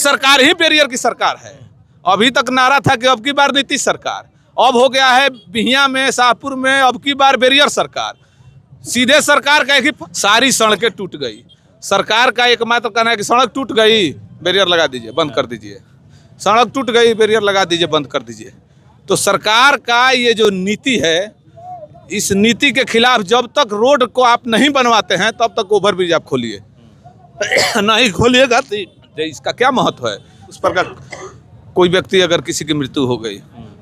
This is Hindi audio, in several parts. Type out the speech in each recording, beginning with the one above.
सरकार ही बैरियर की सरकार है। अभी तक नारा था कि अब की बार नीतीश सरकार, अब हो गया है बिहिया में, शाहपुर में अब की बार बैरियर सरकार। सीधे सरकार कहे कि सारी सड़कें टूट गई। सरकार का एकमात्र कहना है कि सड़क टूट गई, बैरियर लगा दीजिए, बंद कर दीजिए। सड़क टूट गई, बैरियर लगा दीजिए, बंद कर दीजिए। तो सरकार का ये जो नीति है, इस नीति के खिलाफ जब तक रोड को आप नहीं बनवाते हैं तब तक ओवरब्रिज आप खोलिए, नहीं खोलिएगा तो इसका क्या महत्व है। उस पर का कोई व्यक्ति अगर किसी की मृत्यु हो गई,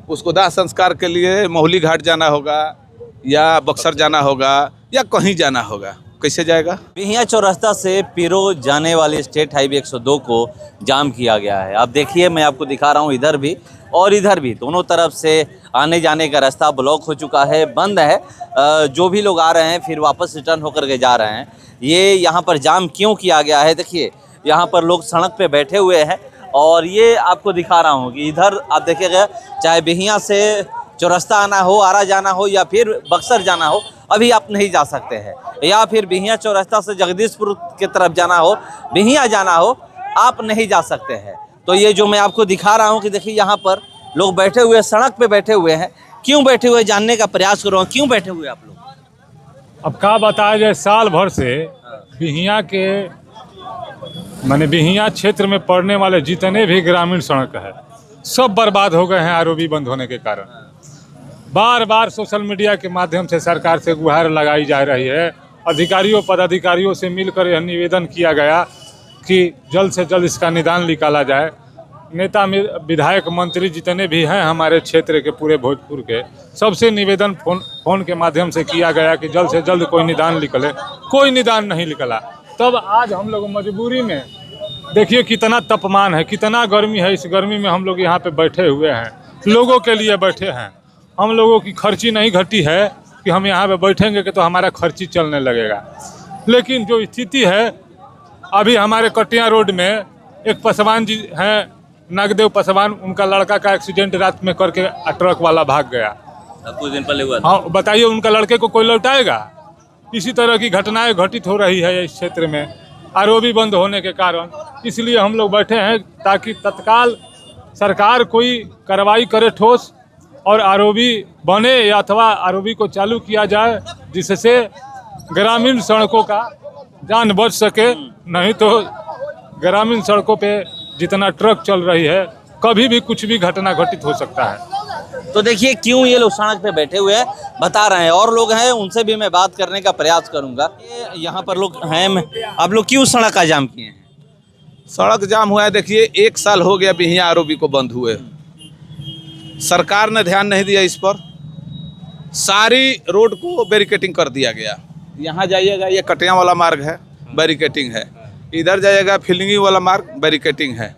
उसको दाह संस्कार के लिए महुली घाट जाना होगा या बक्सर जाना होगा या कहीं जाना होगा, कैसे जाएगा। बिहिया चौरास्ता से पीरो जाने वाले स्टेट हाईवे 102 को जाम किया गया है। अब देखिए, मैं आपको दिखा रहा हूँ, इधर भी और इधर भी दोनों तरफ से आने जाने का रास्ता ब्लॉक हो चुका है, बंद है। जो भी लोग आ रहे हैं फिर वापस रिटर्न होकर के जा रहे हैं। ये यहाँ पर जाम क्यों किया गया है, देखिए यहाँ पर लोग सड़क पे बैठे हुए हैं और ये आपको दिखा रहा हूँ कि इधर आप देखिएगा, चाहे बिहिया से चौरास्ता आना हो, आरा जाना हो या फिर बक्सर जाना हो, अभी आप नहीं जा सकते हैं, या फिर बिहिया चौरास्ता से जगदीशपुर की तरफ जाना हो, बिहिया जाना हो, आप नहीं जा सकते हैं। तो ये जो मैं आपको दिखा रहा हूँ कि देखिए यहाँ पर लोग बैठे हुए, सड़क पे बैठे हुए हैं। क्यों बैठे हुए जानने का प्रयास करो, क्यों बैठे हुए आप लोग। अब क्या बताया जाए, साल भर से बिहिया के माने बिहिया क्षेत्र में पड़ने वाले जितने भी ग्रामीण सड़क है सब बर्बाद हो गए हैं आरओबी बंद होने के कारण। बार बार सोशल मीडिया के माध्यम से सरकार से गुहार लगाई जा रही है। अधिकारियों पदाधिकारियों से मिलकर यह निवेदन किया गया कि जल्द से जल्द इसका निदान निकाला जाए। नेता विधायक मंत्री जितने भी हैं हमारे क्षेत्र के, पूरे भोजपुर के, सबसे निवेदन फोन के माध्यम से किया गया कि जल्द से जल्द कोई निदान निकले। कोई निदान नहीं निकला। तब आज हम लोग मजबूरी में, देखिए कितना तापमान है, कितना गर्मी है। इस गर्मी में हम लोग यहाँ पे बैठे हुए हैं, लोगों के लिए बैठे हैं। हम लोगों की खर्ची नहीं घटी है कि हम यहाँ पे बैठेंगे कि तो हमारा खर्ची चलने लगेगा। लेकिन जो स्थिति है, अभी हमारे कटिया रोड में एक पासवान जी हैं, नागदेव पासवान, उनका लड़का का एक्सीडेंट रात में करके ट्रक वाला भाग गया। कुछ दिन पहले हुआ। हाँ, बताइए उनका लड़के को कोई लौटाएगा। इसी तरह की घटनाएं घटित हो रही है इस क्षेत्र में आरओबी बंद होने के कारण। इसलिए हम लोग बैठे हैं ताकि तत्काल सरकार कोई कार्रवाई करे ठोस और आरओबी बने या अथवा आरओबी को चालू किया जाए, जिससे ग्रामीण सड़कों का जान बच सके। नहीं तो ग्रामीण सड़कों पे जितना ट्रक चल रही है, कभी भी कुछ भी घटना घटित हो सकता है। तो देखिए क्यों ये लोग सड़क पे बैठे हुए हैं, बता रहे हैं। और लोग हैं, उनसे भी मैं बात करने का प्रयास करूंगा। यहाँ पर लोग हैं, आप लोग क्यों सड़क का जाम किए हैं। सड़क जाम हुआ है, देखिए 1 साल हो गया बिहिया आरओबी को बंद हुए। सरकार ने ध्यान नहीं दिया इस पर। सारी रोड को बैरिकेटिंग कर दिया गया। यहाँ जाइएगा, ये कटिया वाला मार्ग है, बैरिकेटिंग है। इधर जाइएगा, फिलिंगी वाला मार्ग, बैरिकेटिंग है।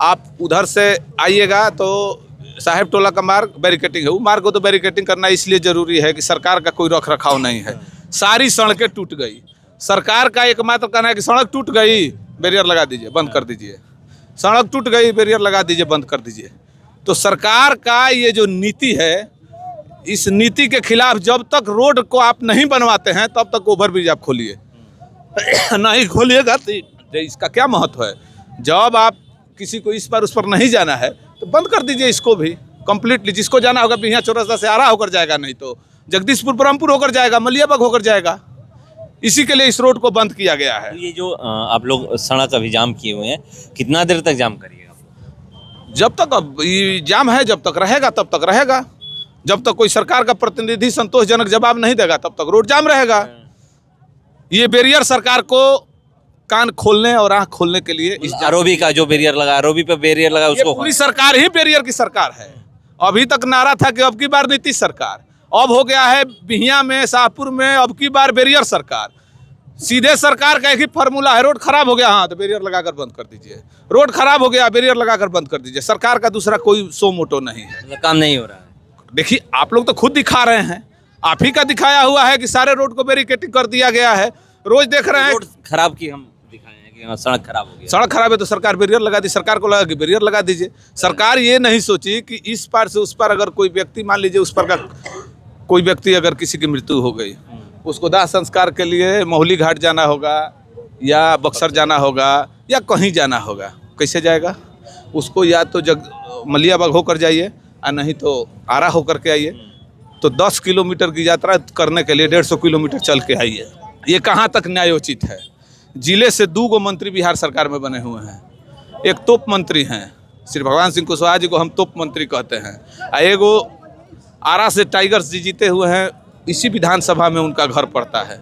आप उधर से आइएगा तो साहेब टोला का मार्ग, बैरिकेटिंग है। वो मार्ग को तो बैरिकेटिंग करना इसलिए ज़रूरी है कि सरकार का कोई रख रखाव नहीं है। सारी सड़कें टूट गई। सरकार का एकमात्र कहना है कि सड़क टूट गई, बैरियर लगा दीजिए, बंद कर दीजिए। सड़क टूट गई, बैरियर लगा दीजिए, बंद कर दीजिए। तो सरकार का ये जो नीति है, इस नीति के खिलाफ जब तक रोड को आप नहीं बनवाते हैं तब तक ओवरब्रिज आप खोलिए, नहीं खोलिएगा तो इसका क्या महत्व है। जब आप किसी को इस पर उस पर नहीं जाना है तो बंद कर दीजिए इसको भी कम्प्लीटली। जिसको जाना होगा बिहिया चौरास्ता से आरा होकर जाएगा, नहीं तो जगदीशपुर ब्रह्मपुर होकर जाएगा, मलियाबाग होकर जाएगा। इसी के लिए इस रोड को बंद किया गया है। तो ये जो आप लोग सड़क अभी जाम किए हुए हैं, कितना देर तक जाम करिएगा। जब तक अब ये जाम है, जब तक रहेगा तब तक रहेगा। जब तक कोई सरकार का प्रतिनिधि संतोषजनक जवाब नहीं देगा तब तक रोड जाम रहेगा। ये बैरियर सरकार को कान खोलने और आंख खोलने के लिए, इस आरओबी का जो बैरियर लगा, आरओबी पे बैरियर लगा, उसको पूरी सरकार ही बैरियर की सरकार है। अभी तक नारा था कि अब की बार नीतीश सरकार, अब हो गया है बिहिया में, शाहपुर में अब की बार बैरियर सरकार। सीधे सरकार का एक ही फार्मूला है, रोड खराब हो गया, हाँ तो बैरियर लगाकर बंद कर दीजिए। रोड खराब हो गया, बैरियर लगाकर बंद कर दीजिए। सरकार का दूसरा कोई सो मोटो नहीं है, काम नहीं हो रहा है। देखिए आप लोग तो खुद दिखा रहे हैं, आप ही का दिखाया हुआ है कि सारे रोड को बैरिकेटिंग कर दिया गया है। रोज देख रहे हैं रोड खराब की हम दिखाए हैं कि सड़क खराब हो गया। सड़क खराब है तो सरकार बैरियर लगा दी, सरकार को लगा कि बैरियर लगा दीजिए। सरकार ये नहीं सोची कि इस पार से उस पार अगर कोई व्यक्ति, मान लीजिए उस पर का कोई व्यक्ति अगर किसी की मृत्यु हो गई, उसको दाह संस्कार के लिए महुली घाट जाना होगा या बक्सर जाना होगा या कहीं जाना होगा, कैसे जाएगा? उसको या तो मलियाबाग होकर जाइए और नहीं तो आरा होकर के आइए। तो 10 किलोमीटर की यात्रा करने के लिए 150 किलोमीटर चल के आइए। ये कहाँ तक न्यायोचित है? जिले से 2 मंत्री बिहार सरकार में बने हुए हैं। एक तोप मंत्री हैं, श्री भगवान सिंह कुशवाहा जी को हम तोप मंत्री कहते हैं, और एगो आरा से टाइगर्स जी जीते हुए हैं, इसी विधानसभा में उनका घर पड़ता है।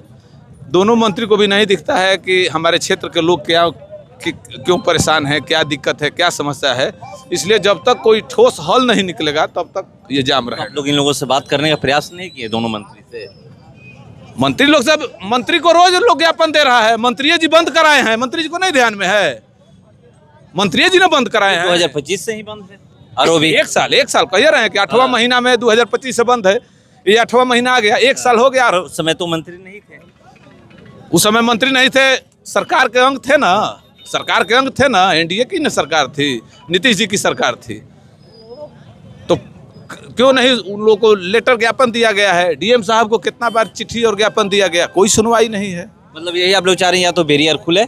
दोनों मंत्री को भी नहीं दिखता है कि हमारे क्षेत्र के लोग क्यों परेशान हैं, क्या दिक्कत है, क्या समस्या है। इसलिए जब तक कोई ठोस हल नहीं निकलेगा तब तक ये जाम रहेगा। आप लोग इन लोगों से बात करने का प्रयास नहीं किए दोनों मंत्री से? मंत्री लोग सब, मंत्री को रोज लोग ज्ञापन दे रहा है, मंत्री जी बंद कराए हैं, मंत्री जी को नहीं ध्यान में है, मंत्री जी ने बंद कराए हैं। 2025 से ही बंद है आरओबी। एक साल कह रहे हैं कि 8वां महीना में 2025 से बंद है, ये 8वां महीना आ गया, 1 साल हो गया। उस समय तो मंत्री नहीं थे। उस समय मंत्री नहीं थे, सरकार के अंग थे ना, सरकार के अंग थे ना, एनडीए की न सरकार थी, नीतीश जी की सरकार थी। तो क्यों नहीं उन लोगों को लेटर ज्ञापन दिया गया है? डीएम साहब को कितना बार चिट्ठी और ज्ञापन दिया गया, कोई सुनवाई नहीं है। मतलब यही आप लोग चाह रहे हैं, या तो बैरियर खुले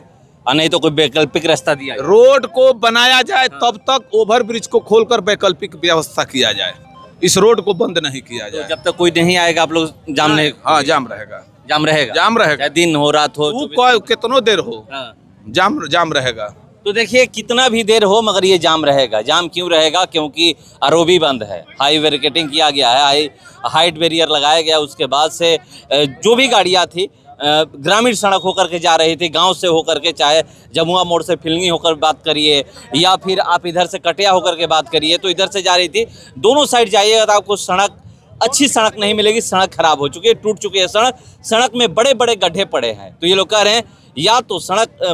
और नहीं तो कोई वैकल्पिक रास्ता दिया जाए। रोड को बनाया जाए तब तक ओवर ब्रिज को खोलकर वैकल्पिक व्यवस्था किया जाए, इस रोड को बंद नहीं किया जाए। जब तक कोई नहीं आएगा आप लोग जाम नहीं? हाँ, जाम रहेगा, जाम रहेगा, जाम रहेगा, चाहे दिन हो रात हो, कितनो देर हो, जाम रहेगा। तो देखिए कितना भी देर हो मगर ये जाम रहेगा। जाम क्यों रहेगा? क्योंकि आरओबी बंद है, हाई बैरिकेटिंग किया गया है, हाइट बैरियर लगाया गया। उसके बाद से जो भी गाड़ियाँ थी ग्रामीण सड़क होकर के जा रही थी, गांव से होकर के, चाहे जमुआ मोड़ से फिल्मी होकर बात करिए या फिर आप इधर से कटिया होकर के बात करिए, तो इधर से जा रही थी। दोनों साइड जाइएगा तो आपको सड़क, अच्छी सड़क नहीं मिलेगी, सड़क खराब हो चुकी है, टूट चुकी है सड़क में बड़े बड़े गड्ढे पड़े हैं। तो ये लोग कह रहे हैं या तो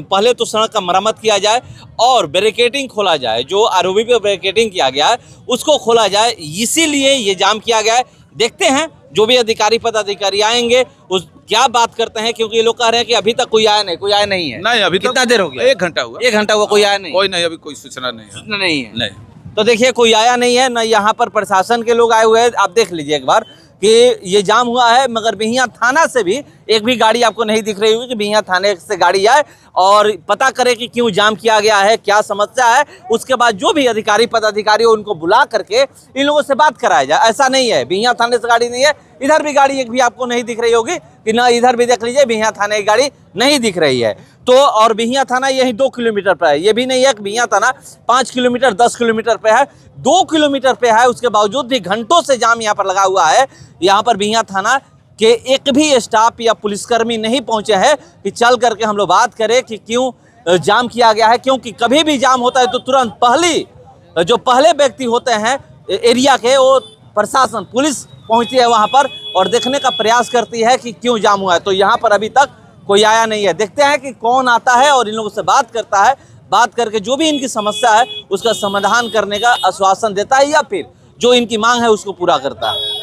पहले तो सड़क का मरम्मत किया जाए और बैरिकेटिंग खोला जाए, जो आरओबी पे बैरिकेटिंग किया गया है उसको खोला जाए, इसीलिए ये जाम किया गया है। देखते हैं जो भी अधिकारी पदाधिकारी आएंगे उस क्या बात करते हैं, क्योंकि ये लोग कह रहे हैं कि अभी तक कोई आया नहीं है। नहीं, अभी कितना देर हो गया? 1 घंटा हुआ। 1 घंटा हुआ, कोई आया नहीं? कोई नहीं, अभी कोई सूचना नहीं है। सूचना नहीं है? नहीं। तो देखिए कोई आया नहीं है, न यहाँ पर प्रशासन के लोग आए हुए हैं। आप देख लीजिए एक बार कि ये जाम हुआ है, मगर बिहियां थाना से भी एक भी गाड़ी आपको नहीं दिख रही होगी कि बिहियां थाने से गाड़ी आए और पता करे कि क्यों जाम किया गया है, क्या समस्या है। उसके बाद जो भी अधिकारी पदाधिकारी हो उनको बुला करके इन लोगों से बात कराया जाए। ऐसा नहीं है बिहियां थाने से गाड़ी नहीं है, इधर भी गाड़ी एक भी आपको नहीं दिख रही होगी कि ना, इधर भी देख लीजिए बिहियां थाने की गाड़ी नहीं दिख रही है। तो और बिहियां थाना यही 2 किलोमीटर पर है, ये भी नहीं है कि बिहियां थाना 5 किलोमीटर 10 किलोमीटर पे है, 2 किलोमीटर पे है। उसके बावजूद भी घंटों से जाम यहाँ पर लगा हुआ है। यहाँ पर बिहियां थाना के एक भी स्टाफ या पुलिसकर्मी नहीं पहुंचे हैं कि चल करके हम लोग बात करें कि क्यों जाम किया गया है। क्योंकि कभी भी जाम होता है तो तुरंत पहले व्यक्ति होते हैं एरिया के, वो प्रशासन पुलिस पहुंचती है वहां पर और देखने का प्रयास करती है कि क्यों जाम हुआ है। तो यहाँ पर अभी तक कोई आया नहीं है। देखते हैं कि कौन आता है और इन लोगों से बात करता है, बात करके जो भी इनकी समस्या है उसका समाधान करने का आश्वासन देता है या फिर जो इनकी मांग है उसको पूरा करता है।